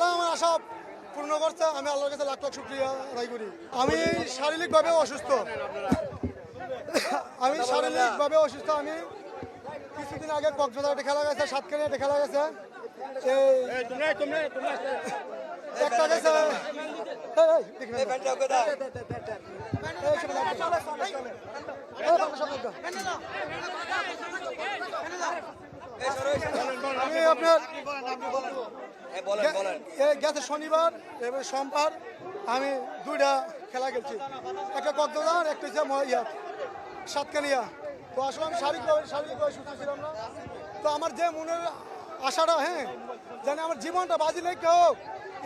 আল্লাহ আমার আশা পূর্ণ করছে। আমি আল্লাহর কাছে লাখ লাখ শুকরিয়া আদায় করি। আমি শারীরিকভাবে অসুস্থ। আমি কিছুদিন আগে কক্সবাজারে খেলা গেছে, সাতক্ষীরাতে খেলা গেছে। একটা গেছে আমি আপনার গেছে শনিবার এবং সোমবার আমি দুইটা খেলা খেলছি, একটা কক্সবাজার, একটা হচ্ছে সাতকানিয়া। তো আসলে আমি শারীরিকভাবে সুস্থ ছিলাম না। তো আমার যে মনের আশাটা, জানি আমার জীবনটা বাজি লেখতে হোক,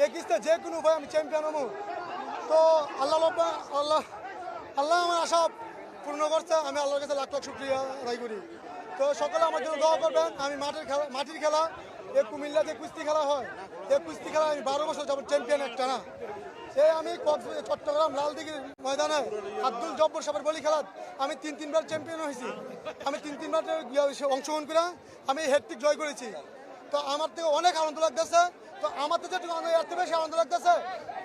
এই কিস্তে যে কোনো উপায় আমি চ্যাম্পিয়ন হবো। তো আল্লাহ আমার আশা পূর্ণ করছে। আমি আল্লাহর কাছে লাখ লাখ শুকরিয়া আদায় করি। তো সকলে আমার জন্য দোয়া করবেন। আমি মাটির খেলা, এই কুমিল্লা যে কুস্তি খেলা হয়, এই কুস্তি খেলা আমি 12 বছর যাবো চ্যাম্পিয়ন একটা না। আমি চট্টগ্রাম লালদিঘির ময়দানে আব্দুল জব্বর সাহেবের বলি খেলাত আমি তিনবার চ্যাম্পিয়ন হয়েছি। আমি তিনবার অংশগ্রহণ করে আমি হেডটিক জয় করেছি। তো আমার থেকে অনেক আনন্দ লাগতেছে। তো আমার তো যেটুকু এত বেশি আনন্দ লাগতেছে,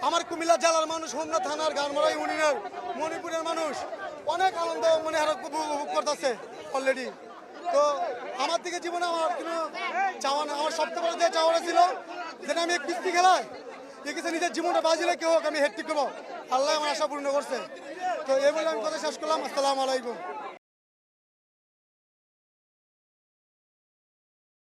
আমার কুমিল্লা জেলার মানুষ, হোমনা থানার, গানমরা ইউনিয়নের, মণিপুরের মানুষ অনেক আনন্দ উপভোগ করতেছে অলরেডি। তো আমার থেকে জীবনে আমার কোনো চাওয়া না, আমার সবচেয়ে বড় যে চাওয়াটা ছিল যেটা আমি কুস্তি খেলায় নিজের জীবনটা বাজি রেখে হোক আমি হেডটিক করবো। আল্লাহ আমার আশা পূর্ণ করছে। তো এই বলে আমি কথা শেষ করলাম। আসসালামু আলাইকুম।